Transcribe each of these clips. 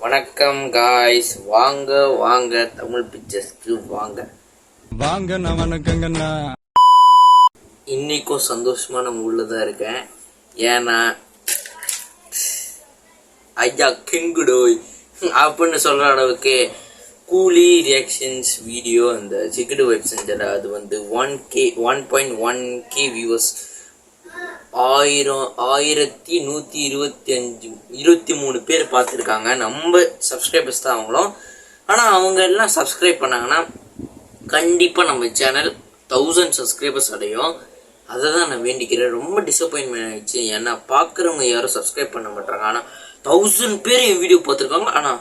வணக்கம் காய்ஸ், வாங்க வாங்க தமிழ் பிக்சர்ஸ்க்கு வாங்க வாங்க. நான் வணக்கங்கண்ணா. இன்னைக்கும் சந்தோஷமான மூட்ல தான் இருக்கேன். ஏன்னா ஐயா கிங்குடோய் அப்படின்னு சொல்ற அளவுக்கு கூலி ரியாக்ஷன்ஸ் வீடியோ அந்த சிக்கடு வைப் செஞ்சல அது வந்து 1.1K வியூவர்ஸ் 1123 பேர் பார்த்துருக்காங்க. நம்ம சப்ஸ்கிரைபர்ஸ் தான் அவங்களும். ஆனால் அவங்க எல்லாம் சப்ஸ்கிரைப் பண்ணாங்கன்னா கண்டிப்பாக நம்ம சேனல் 1000 சப்ஸ்கிரைபர்ஸ் அடையும். அதை தான் நான் வேண்டிக்கிறேன். ரொம்ப டிசப்பாயின்மெண்ட் ஆயிடுச்சு. ஏன்னா பார்க்குறவங்க யாரும் சப்ஸ்கிரைப் பண்ண மாட்டாங்க. ஆனால் 1000 பேர் என் வீடியோ பார்த்துருக்காங்க. ஆனால்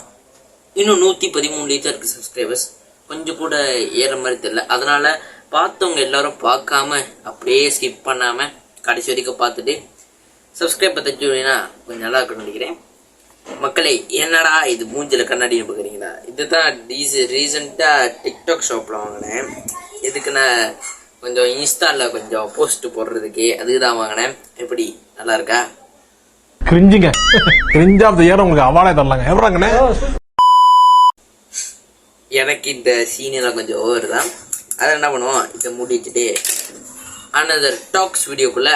இன்னும் 113 தான் இருக்குது சப்ஸ்கிரைபர்ஸ். கொஞ்சம் கூட ஏற மாதிரி தெரியல. அதனால் பார்த்தவங்க எல்லாரும் பார்க்காம அப்படியே ஸ்கிப் பண்ணாமல் கடைசி வரைக்கும் பார்த்துட்டு சப்ஸ்கிரைப் தச்சுனா கொஞ்சம் நல்லா இருக்குன்னு நினைக்கிறேன். மக்களே, என்னடா இது மூஞ்சில் கண்ணாடின்னு பார்க்குறீங்களா? இதுதான் ரீசெண்டாக டிக்டாக் ஷாப்பில் வாங்கினேன். இதுக்கு நான் கொஞ்சம் இன்ஸ்டாவில் கொஞ்சம் போஸ்ட் போடுறதுக்கு அதுக்கு தான் வாங்கினேன். எப்படி நல்லா இருக்கா? கிரிஞ்சுங்க, கிரிஞ்ச் ஆஃப் தி இயர் உங்களுக்கு அவார்டே தரலாங்க. எப்படாங்கண்ணே? எனக்கு இந்த சீனியெல்லாம் கொஞ்சம் ஓவர் தான். அதை என்ன பண்ணுவோம், இதை முடிச்சுட்டு அனதர் டாக்ஸ் வீடியோக்குள்ள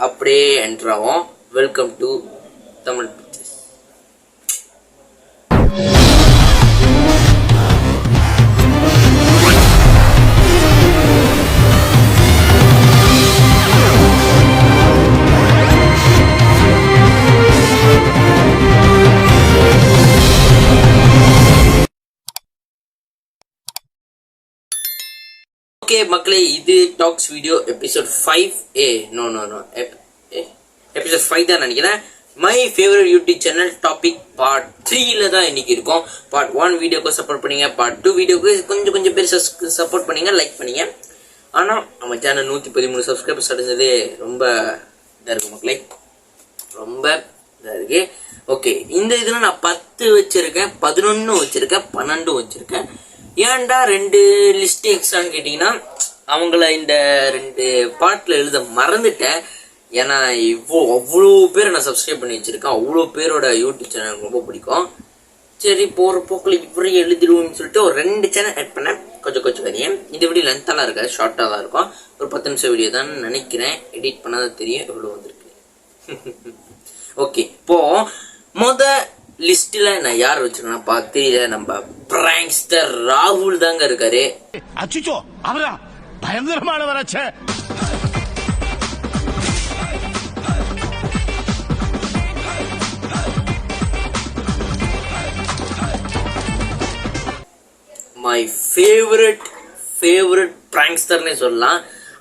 அப்படியே என்டர் ஆகும். Welcome to Tamil pictures. Okay மக்களே, இது டாக்ஸ் வீடியோ எபிசோட் 5. எபிசோட் 5 தான் நினைக்கிறேன். My favourite YouTube channel topic part 3ல தான் இன்னைக்கு இருக்கும். பார்ட் 1 வீடியோக்கு சப்போர்ட் பண்ணீங்க, பார்ட் 2 வீடியோக்கு கொஞ்சம் பேர் சப்போர்ட் பண்ணீங்க, லைக் பண்ணீங்க. ஆனால் நம்ம சேனல் 113 சப்ஸ்கிரைபர்ஸ் அடைஞ்சதே ரொம்ப இதாக இருக்கு மக்களே, ரொம்ப இதாக இருக்கு. ஓகே, இந்த இதில் நான் 10 வச்சிருக்கேன், 11 வச்சிருக்கேன், 12 வச்சிருக்கேன். ஏன்டா 2 லிஸ்ட் எக்ஸ்ட்ரான்னு கேட்டிங்கன்னா, அவங்கள இந்த 2 பார்ட்டில் எழுத மறந்துட்டேன். ஏன்னா அவ்வளோ பேர் நான் சப்ஸ்கிரைப் பண்ணி வச்சுருக்கேன். அவ்வளோ பேரோட யூடியூப் சேனல் எனக்கு ரொம்ப பிடிக்கும். சரி, போகிற போக்கில் இப்படி எழுதிடுவோம்னு சொல்லிட்டு ஒரு 2 சேனல் ஆட் பண்ணேன். கொஞ்சம் வரையும். இந்த வீடியோ லென்த்தாலாம் இருக்காது, ஷார்ட்டாக தான் இருக்கும். ஒரு 10 நிமிஷம் வீடியோ தான் நினைக்கிறேன். எடிட் பண்ணாதான் தெரியும் எவ்வளோ வந்திருக்கு. ஓகே, இப்போ லிஸ்ட்ல நான் யார் வச்சிருக்கேன்னா பாத்தீங்க, நம்ம பிராங்க்ஸ்டர் ராகுல் தாங்க இருக்காரு. அச்சோ, அவரா பயங்கரமானவராச்சே. மை ஃபேவரட் பிராங்க்ஸ்டர்னே சொல்லலாம்.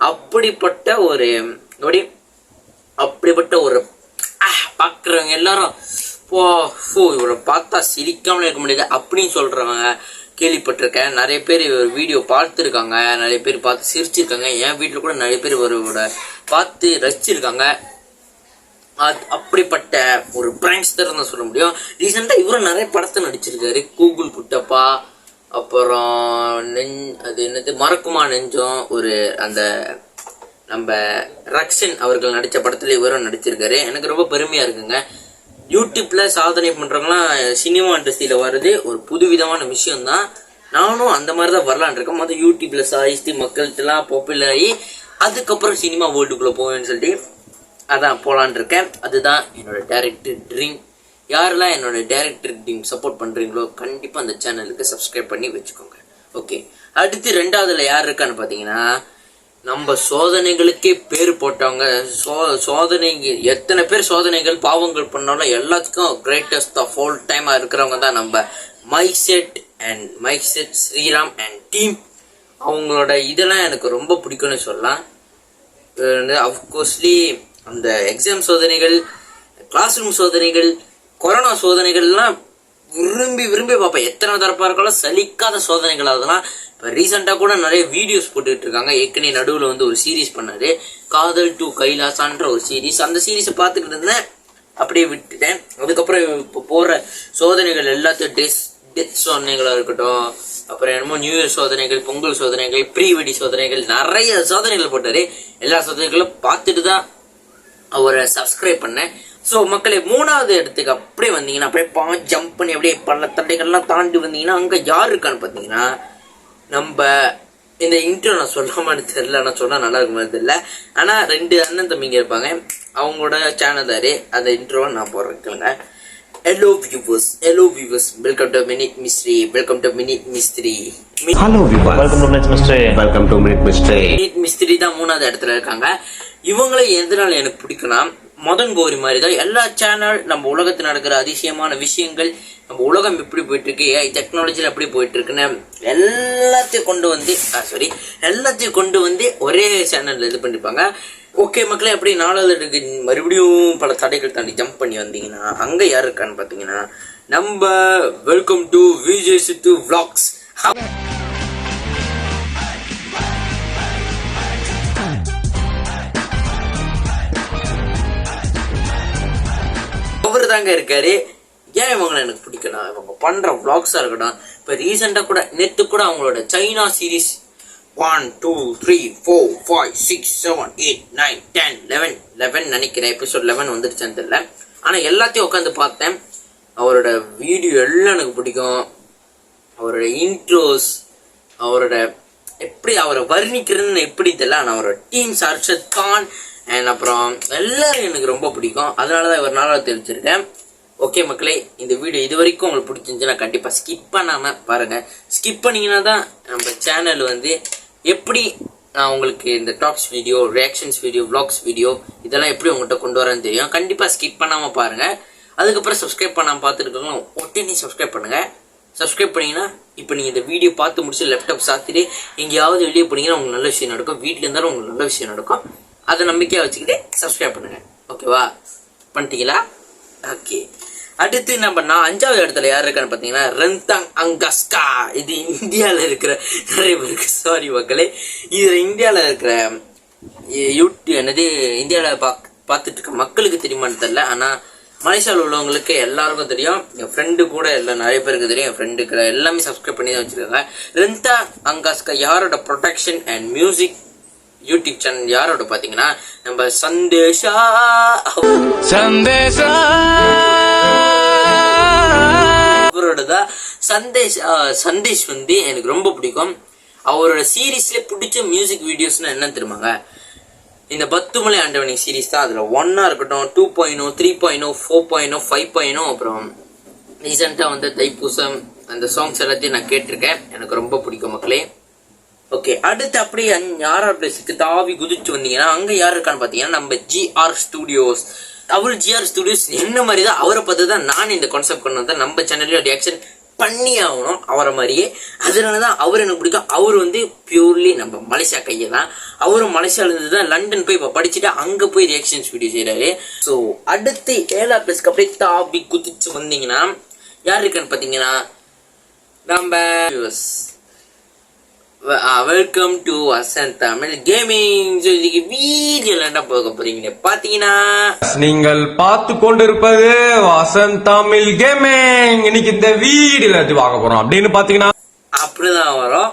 அப்படிப்பட்ட ஒரு பாக்குறவங்க எல்லாரும் இவரை பார்த்தா சிரிக்காமலே இருக்க முடியாது அப்படின்னு சொல்றவங்க கேள்விப்பட்டிருக்கேன். நிறைய பேர் இவர் வீடியோ பார்த்துருக்காங்க, நிறைய பேர் பார்த்து சிரிச்சிருக்காங்க. என் வீட்டில் கூட நிறைய பேர் இவரோட பார்த்து ரசிச்சிருக்காங்க. அப்படிப்பட்ட ஒரு பிராங்க்ஸ்டர் தான் சொல்ல முடியும். ரீசெண்டாக இவரும் நிறைய படத்தை நடிச்சிருக்காரு. கூகுள் குட்டப்பா, அப்புறம் அது என்னது மறக்குமா நெஞ்சம், ஒரு அந்த நம்ம ரக்ஷன் அவர்கள் நடித்த படத்துல இவரும் நடிச்சிருக்காரு. எனக்கு ரொம்ப பெருமையா இருக்குங்க. யூடியூப்ல சாதனை பண்றவங்களாம் சினிமா இண்டஸ்ட்ரியில வர்றது ஒரு புதுவிதமான விஷயம் தான். நானும் அந்த மாதிரி தான் வரலான் இருக்கேன். மொதல் யூடியூப்ல சாதிச்சு மக்கள்கிட்டலாம் பாப்புலர் ஆகி அதுக்கப்புறம் சினிமா வேர்ல்டுக்குள்ள போவேன்னு சொல்லிட்டு அதான் போலான் இருக்கேன். அதுதான் என்னோட டைரக்டர் ட்ரீம். யாரெல்லாம் என்னோட டைரக்டர் ட்ரீம் சப்போர்ட் பண்றீங்களோ கண்டிப்பா அந்த சேனலுக்கு சப்ஸ்கிரைப் பண்ணி வச்சுக்கோங்க. ஓகே, அடுத்து 2வதுல யார் இருக்கான்னு பாத்தீங்கன்னா, நம்ம சோதனைகளுக்கே பேர் போட்டவங்க. சோதனைகள் எத்தனை பேர் சோதனைகள் பாவங்கள் பண்ணாலும் எல்லாத்துக்கும் கிரேட்டஸ்ட் ஆஃப் ஆல் டைமா இருக்கிறவங்க தான் நம்ம மைக்செட் ஸ்ரீராம் அண்ட் டீம். அவங்களோட இதெல்லாம் எனக்கு ரொம்ப பிடிக்கும்னு சொல்லலாம். அஃப்கோர்ஸ்லி அந்த எக்ஸாம் சோதனைகள், கிளாஸ் ரூம் சோதனைகள், கொரோனா சோதனைகள்லாம் விரும்பி பார்ப்பேன். எத்தனை தரப்பா இருக்காலும் சலிக்காத சோதனைகள். அதெல்லாம் இப்போ ரீசெண்டாக கூட நிறைய வீடியோஸ் போட்டுக்கிட்டு இருக்காங்க. ஏற்கனவே நடுவில் வந்து ஒரு சீரீஸ் பண்ணாரு, காதல் டு கைலாசான்ற ஒரு சீரீஸ். அந்த சீரீஸை பார்த்துக்கிட்டு இருந்தேன், அப்படியே விட்டுட்டேன். அதுக்கப்புறம் இப்போ போகிற சோதனைகள் எல்லாத்தையும் டெத் சோதனைகளாக இருக்கட்டும், அப்புறம் என்னமோ நியூ இயர் சோதனைகள், பொங்கல் சோதனைகள், ப்ரீ வெடி சோதனைகள், நிறைய சோதனைகள் போட்டாரு. எல்லா சோதனைகளும் பார்த்துட்டு தான் அவரை சப்ஸ்கிரைப் பண்ணேன். ஸோ மக்களே, 3வது இடத்துக்கு அப்படியே வந்தீங்கன்னா அப்படியே ஜம்ப் பண்ணி அப்படியே பல தடைகள்லாம் தாண்டி வந்தீங்கன்னா அங்கே யார் இருக்கான்னு பார்த்தீங்கன்னா, நம்ம இந்த இன்ட்ரோ நான் சொல்லாமனு தெரியல, நான் சொன்னால் நல்லா இருக்கும் மாதிரி தெரியல. ஆனால் 2 அண்ணன் தம்பிங்க இருப்பாங்க, அவங்களோட சேனல் தாரு. அந்த இன்ட்ரோவை நான் போடுறேன். Hello viewers, welcome to minute mystery. Hello viewers. Welcome to Minute Mystery. Welcome to Minute Mystery. Minute mystery தான் 3வது இடத்துல இருக்காங்க. இவங்களே எதனால எனக்கு பிடிக்கும்னா, மதன் கௌரி மாதிரி தான் எல்லா சேனல், நம்ம உலகத்தில் நடக்கிற அதிசயமான விஷயங்கள், நம்ம உலகம் எப்படி போயிட்டு இருக்கு, டெக்னாலஜியில் எப்படி போயிட்டு இருக்குன்னு எல்லாத்தையும் கொண்டு வந்து ஒரே சேனல்ல இது பண்ணிருப்பாங்க. ஓகே மக்களே, அப்படி 4வது இடத்துக்கு மறுபடியும் பல தடைகள் தாண்டி ஜம்ப் பண்ணி வந்தீங்கன்னா அங்க யார் இருக்கான்னு பாத்தீங்கன்னா, நம்ம welcome to Vijay Siddhu vlogs. அவரு தாங்க இருக்காரு. ஏன் இவங்களை எனக்கு பிடிக்கணும், இவங்க பண்ற vlogs இருக்கட்டும். இப்ப ரீசெண்டா கூட நேத்து கூட அவங்களோட சைனா சீரீஸ் 1 2 3 4 5 6 7 8 9 10 11 நினைக்கிறேன், எபிசோட் 11 வந்துருச்சான்னு தெரியல. ஆனா எல்லாத்தையும் உட்காந்து பார்த்தேன். அவரோட வீடியோ எல்லாம் எனக்கு பிடிக்கும். அவரோட இன்ட்ரோஸ், அவரோட எப்படி அவரை வர்ணிக்கிறதுன்னு எப்படி தெரியல. ஆனால் அவரோட டீம்ஸ் அர்ஷத் கான் அண்ட் அப்புறம் எல்லாரும் எனக்கு ரொம்ப பிடிக்கும். அதனாலதான் இவர் 4வது தெரிஞ்சிருக்கேன். ஓகே மக்களே, இந்த வீடியோ இது வரைக்கும் உங்களுக்கு பிடிச்சிருந்துச்சுன்னா கண்டிப்பாக ஸ்கிப் பண்ணாமல் பாருங்கள். ஸ்கிப் பண்ணிங்கன்னா தான் நம்ம சேனல் வந்து எப்படி நான் உங்களுக்கு இந்த tops video, reactions video, vlogs video இதெல்லாம் எப்படி உங்கள்கிட்ட கொண்டு வரேன்னு தெரியும். கண்டிப்பாக ஸ்கிப் பண்ணாமல் பாருங்கள். அதுக்கப்புறம் சப்ஸ்கிரைப் பண்ணாமல் பார்த்துருக்கோங்களா, உடனே சப்ஸ்கிரைப் பண்ணுங்கள். சப்ஸ்கிரைப் பண்ணிங்கன்னா இப்போ நீங்கள் இந்த வீடியோ பார்த்து முடிச்சு லேப்டாப் சாத்திட்டு எங்கேயாவது வெளியே போனீங்கன்னா உங்களுக்கு நல்ல விஷயம் நடக்கும். வீட்டில் இருந்தாலும் உங்களுக்கு நல்ல விஷயம் நடக்கும். அதை நம்பிக்கையாக வச்சுக்கிட்டு சப்ஸ்கிரைப் பண்ணுங்கள். ஓகேவா? பண்ணிட்டீங்களா? ஓகே. அடுத்து நம்ம 5வது இடத்துல யார் இருக்கான்னு பார்த்தீங்கன்னா, ரன்தாங் அங்கஸ்கா. இது இந்தியாவில் இருக்கிற நிறைய பேருக்கு சாரி மக்களே, இது இந்தியாவில் இருக்கிற யூடியூப் என்னது இந்தியாவில் பார்த்துட்டு இருக்க மக்களுக்கு தெரியுமான்னு தெரியல. ஆனால் மலேசியாவில் உள்ளவங்களுக்கு எல்லாருக்கும் தெரியும். என் ஃப்ரெண்டு கூட எல்லாம் நிறைய பேருக்கு தெரியும். என் ஃப்ரெண்டுக்கு எல்லாமே சப்ஸ்கிரைப் பண்ணி தான் வச்சுருக்காங்க. ரன்தாங் அங்கஸ்கா யாரோட production and music YouTube channel யாரோட பார்த்தீங்கன்னா, நம்ம சந்தேஷா அவரோட தான். சந்தேஷ் வந்து எனக்கு ரொம்ப பிடிக்கும். அவரோட சீரீஸ்ல பிடிச்ச மியூசிக் வீடியோஸ்னா என்ன தெரியுமாங்க, இந்த பத்துமலை ஆண்டவனி சீரீஸ் தான். அதில் 1 இருக்கட்டும், 2.0, 3.0, 4.0, 5.0, அப்புறம் ரீசெண்டாக வந்து தைப்பூசம், அந்த சாங்ஸ் எல்லாத்தையும் நான் கேட்டிருக்கேன். எனக்கு ரொம்ப பிடிக்கும் மக்களே. ஓகே, அடுத்து அப்படியே 6வது பிளேஸுக்கு தாவி குதிச்சு வந்தீங்கன்னா அங்கே யார் இருக்கான்னு பார்த்தீங்கன்னா, நம்ம GR ஸ்டுடியோஸ். அவர் GR ஸ்டுடியோஸ் என்ன மாதிரி தான், அவரை பார்த்து தான் நான் இந்த கான்செப்ட் கொண்டு வந்தேன். நம்ம சேனல்லையும் ரியாக்ஷன் பண்ணி ஆகணும் அவரை மாதிரியே. அதனால தான் அவர் எனக்கு பிடிக்கும். அவர் வந்து பியூர்லி நம்ம மலேசியா கையை தான். அவரும் மலேசியாவிலேருந்து தான் லண்டன் போய் இப்போ படிச்சுட்டு அங்கே போய் ரியாக்ஷன்ஸ் வீடியோ செய்கிறாரு. ஸோ அடுத்து 7வது பிளேஸ்க்கு அப்படியே தாவி குதிச்சு வந்தீங்கன்னா யார் இருக்கான்னு பார்த்தீங்கன்னா, நம்ம welcome to Vasanth Tamil gaming. வீடியோல என்ன போக போறீங்க பாத்தீங்கன்னா, நீங்கள் பார்த்து கொண்டிருப்பது வசந்த் தமிழ் கேமிங். இன்னைக்கு இந்த வீடியோல எடுத்து பார்க்க போறோம் அப்படின்னு பாத்தீங்கன்னா அப்படிதான் வரும்.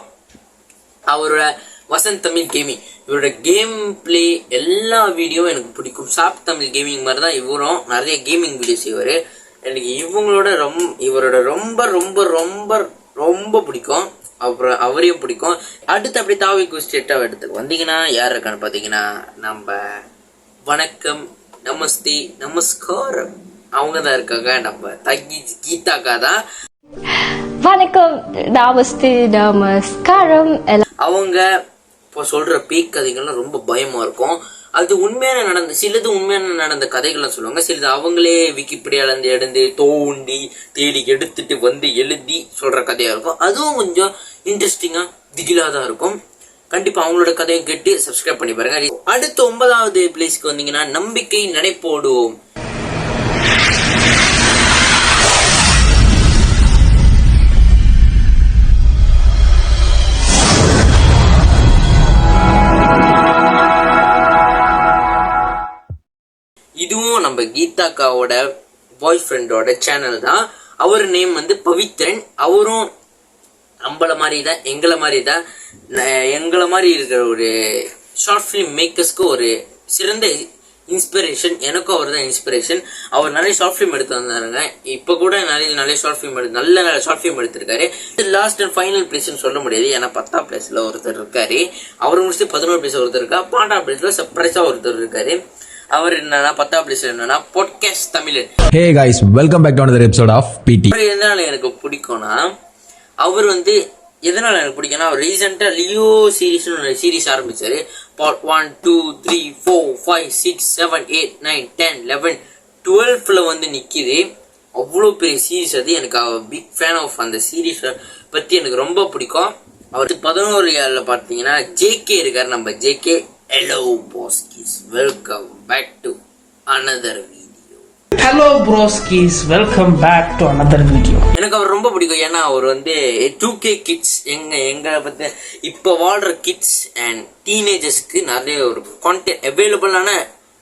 அவரோட வசந்த் தமிழ் கேமிங், இவரோட கேம் பிளே எல்லா வீடியோவும் எனக்கு பிடிக்கும். சாப் தமிழ் கேமிங் மாதிரி தான் இவரும் நிறைய கேமிங் வீடியோ செய்வாரு. எனக்கு இவரோட ரொம்ப ரொம்ப ரொம்ப ரொம்ப பிடிக்கும். அப்புறம் அவரையும் பிடிக்கும். அடுத்து அப்படி தாவி ஸ்டேட்டா எடுத்துக்கு வந்தீங்கன்னா யார் இருக்கான்னு பாத்தீங்கன்னா, நம்ம வணக்கம் நமஸ்தே நமஸ்காரம் அவங்க தான் இருக்காங்க. நம்ம தகி கீதாக்கா தான். வணக்கம் நமஸ்தே நமஸ்காரம். அவங்க இப்போ சொல்ற பேய் கதைகள்லாம் ரொம்ப பயமா இருக்கும். அது சிலது உண்மையான நடந்த கதைகள்லாம் சொல்லுவாங்க. சிலது அவங்களே விக்கிபீடியால இருந்து எடுத்து தோண்டி தேடி எடுத்துட்டு வந்து எழுதி சொல்ற கதையா இருக்கும். அதுவும் கொஞ்சம் இன்ட்ரெஸ்டிங்கா திகிலா தான் இருக்கும். கண்டிப்பா அவங்களோட கதையும் கேட்டு சப்ஸ்கிரைப் பண்ணி பாருங்க. அடுத்து 9வது பிளேஸ்க்கு வந்தீங்கன்னா, நம்பிக்கை நடைபோடும். இதுவும் நம்ம கீதாக்காவோட பாய் ஃப்ரெண்டோட சேனல் தான். அவர் நேம் வந்து பவித்ரன். அவரும் நம்மள மாதிரி தான், எங்களை மாதிரி இருக்கிற ஒரு ஷார்ட் ஃபிலிம் மேக்கர்ஸ்க்கு ஒரு சிறந்த இன்ஸ்பிரேஷன். எனக்கும் அவர் தான் இன்ஸ்பிரேஷன். அவர் நிறைய ஷார்ட் ஃபிலிம் எடுத்து வந்தாருங்க. இப்போ கூட நிறைய ஷார்ட் ஃபிலிம் நல்ல ஷார்ட் ஃபிலிம் எடுத்திருக்காரு. லாஸ்ட் அண்ட் ஃபைனல் பிளேஸ்ன்னு சொல்ல முடியாது, ஏன்னா 10ஆம் பிளேஸ்ல ஒருத்தர் இருக்காரு. அவர் முடிச்சுட்டு 11 பிளேஸ் ஒருத்தர் இருக்கா. 12ஆம் பிளேஸ்ல சர்ப்ரைஸா ஒருத்தர் இருக்காரு. அவர் என்னன்னா 10ஆம் பிளேஸ்ல என்னன்னா பாட்காஸ்ட் தமிழன். Hey guys, welcome back to another episode of PT. எதனால எனக்கு பிடிக்கும்னா, அவர் எதனால எனக்கு பிடிக்கும்னா, அவர் ரீசெண்டா லியோ சீரீஸ் ஆரம்பிச்சாரு. பார்ட் 1, 2, 3, 4, 5, 6, 7, 8, 9, 10, 11, 12ல நிக்குது. அவ்வளோ பெரிய சீரீஸ் அது. எனக்கு பிக் ஃபேன் ஆஃப் அந்த சீரீஸ் பத்தி எனக்கு ரொம்ப பிடிக்கும். அவர் 11 பார்த்தீங்கன்னா JK இருக்காரு. நம்ம JK, hello boskies, welcome back to another video. Hello broskies, welcome back to another video. எனக்கு அவர் ரொம்ப பிடிக்கும். ஏன்னா அவர் 2K கிட்ஸ் எங்களை பத்தி இப்போ வாழ்ற கிட்ஸ் அண்ட் டீனேஜர்ஸ்க்கு நிறைய ஒரு கான்டென்ட் அவைலபிளான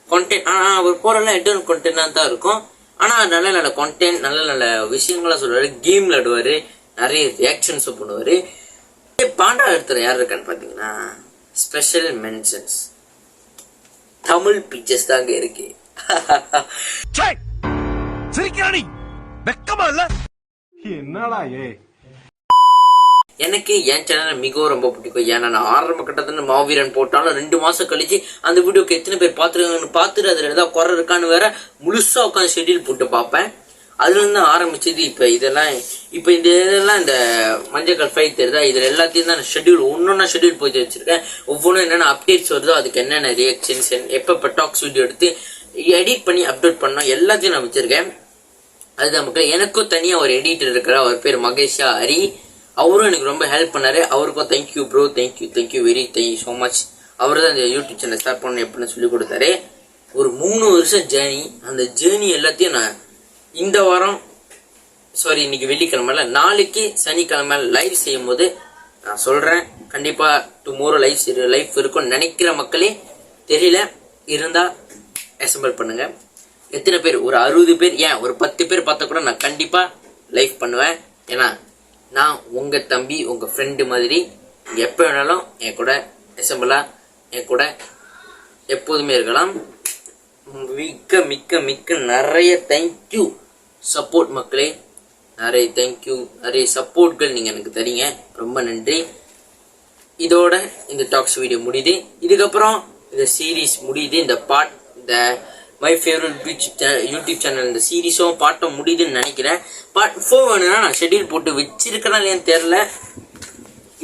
கான்டென்ட். ஆனால் அவர் போறலாம் எட்டர்ன் கான்டென்ட்டாக தான் இருக்கும். ஆனால் நல்ல நல்ல கான்டென்ட், நல்ல நல்ல விஷயங்கள்லாம் சொல்லுவார். கேம் விளையாடுவார், நிறைய ரியாக்ஷன்ஸும் பண்ணுவார். பாண்டா எடுத்துற யார் இருக்கான்னு பார்த்தீங்கன்னா, ஸ்பெஷல் மென்ஷன்ஸ் தமிழ் பிக்சர்ஸ் தாங்க இருக்கு. சிரிக்கிறானி வெக்கமா இல்ல? என்னடா எனக்கு என் சேனல் மிகவும் ரொம்ப பிடிக்கும். ஏன்னா நான் ஆரம்ப கட்டத்துல மாவீரன் போட்டாலும் 2 மாசம் கழிச்சு அந்த வீடியோக்கு எத்தனை பேர் பார்த்துட்டு அதுல ஏதாவது குறை இருக்கான்னு வேற முழுசா உட்காந்து ஷெட்யூல் போட்டு பார்ப்பேன். அதுல இருந்து ஆரம்பிச்சது இப்ப இதெல்லாம் இந்த மஞ்சள் ஃபைட் தெரியுதா, இதுல எல்லாத்தையும் தான் ஷெட்யூல் ஒன்னொன்னா ஷெட்யூல் போட்டு வச்சிருக்கேன். ஒவ்வொன்றும் என்னென்ன அப்டேட்ஸ் வருதோ அதுக்கு என்னென்ன ரியாக்ஷன்ஸ், எப்ப டாக்ஸ் வீடியோ எடுத்து எடிட் பண்ணி அப்லோட் பண்ணோம் எல்லாத்தையும் நான் வச்சிருக்கேன். அதுதான் மக்கள். எனக்கும் தனியா ஒரு எடிட்டர் இருக்கிறார். அவர் பேர் மகேஷா ஹரி. அவரும் எனக்கு ரொம்ப ஹெல்ப் பண்ணாரு. அவருக்கும் thank you bro, thank you thank you so much. அவர் தான் இந்த யூடியூப் சேனல் ஸ்டார்ட் பண்ணணும் எப்படின்னு சொல்லி கொடுத்தாரு. ஒரு 3 வருஷம் ஜேர்னி. அந்த ஜேர்னி எல்லாத்தையும் நான் இந்த வாரம் இன்னைக்கு வெள்ளிக்கிழமை, நாளைக்கு சனிக்கிழமை லைவ் செய்யும் போது நான் சொல்றேன். கண்டிப்பா டுமாரோ லைஃப் இருக்கும்னு நினைக்கிற மக்களே, தெரியல இருந்தா அசெம்பிள் பண்ணுங்க. எத்தனை பேர்? ஒரு 60 பேர், ஏன் ஒரு 10 பேர் பார்த்தா கூட நான் கண்டிப்பா லைவ் பண்ணுவேன். ஏன்னா நான் உங்க தம்பி, உங்க ஃப்ரெண்டு மாதிரி. எப்ப வேணாலும் என் கூட அசெம்பிளா, என் கூட எப்போதுமே இருக்கலாம். மிக்க மிக்க மிக்க நிறைய தேங்க்யூ சப்போர்ட் மக்களே. நிறைய தேங்க்யூ, நிறைய சப்போர்ட்கள் நீங்க எனக்கு தரீங்க. ரொம்ப நன்றி. இதோட இந்த டாக்ஸ் வீடியோ முடியுது. இதுக்கப்புறம் இந்த சீரீஸ் முடியுது. இந்த பார்ட், இந்த மை ஃபேவரட் யூடியூப் சேனல் இந்த சீரீஸும் பாட்டும் முடியுதுன்னு நினைக்கிறேன். பார்ட் 4 வேணும்னா நான் ஷெட்யூல் போட்டு வச்சிருக்கேன்னா இல்லையான்னு தெரியல.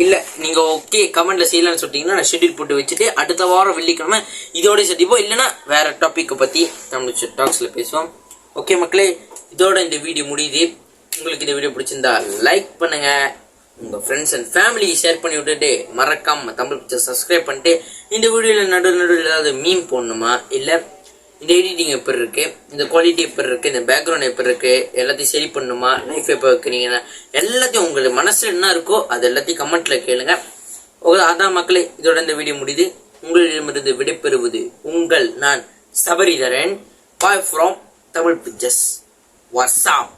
இல்ல நீங்க ஓகே கமெண்ட்ல செய்யலாம்னு சொல்லிட்டீங்கன்னா நான் ஷெட்யூல் போட்டு வச்சுட்டு அடுத்த வாரம் வெள்ளிக்கிழமை இதோட சந்திப்போம். இல்லைன்னா வேற டாபிக்கை பத்தி தமிழ் டாக்ஸ்ல பேசுவோம். ஓகே மக்களே, இதோட இந்த வீடியோ முடியுது. உங்களுக்கு இந்த வீடியோ பிடிச்சிருந்தா லைக் பண்ணுங்க, உங்க ஃப்ரெண்ட்ஸ் அண்ட் ஃபேமிலிக்கு ஷேர் பண்ணி விட்டுட்டு மறக்காம தமிழ் பிக்சர் சப்ஸ்கிரைப் பண்ணிட்டு, இந்த வீடியோல நடுவில் ஏதாவது மீம் போடணுமா, இல்ல இந்த எடிட்டிங் எப்படி இருக்கு, இந்த குவாலிட்டி எப்படி இருக்கு, இந்த பேக்ரவுண்ட் எப்படி இருக்கு, எல்லாத்தையும் சரி பண்ணணுமா, லைஃப் எப்போ வைக்கிறீங்கன்னா எல்லாத்தையும் உங்களுக்கு மனசுல என்ன இருக்கோ அது எல்லாத்தையும் கமெண்ட்ல கேளுங்க. அதான் மக்களே, இதோட இந்த வீடியோ முடியுது. உங்களிடமிருந்து விடைபெறுவது நான் Sabaritharan. Bye from Tamil Pictures. WhatsApp.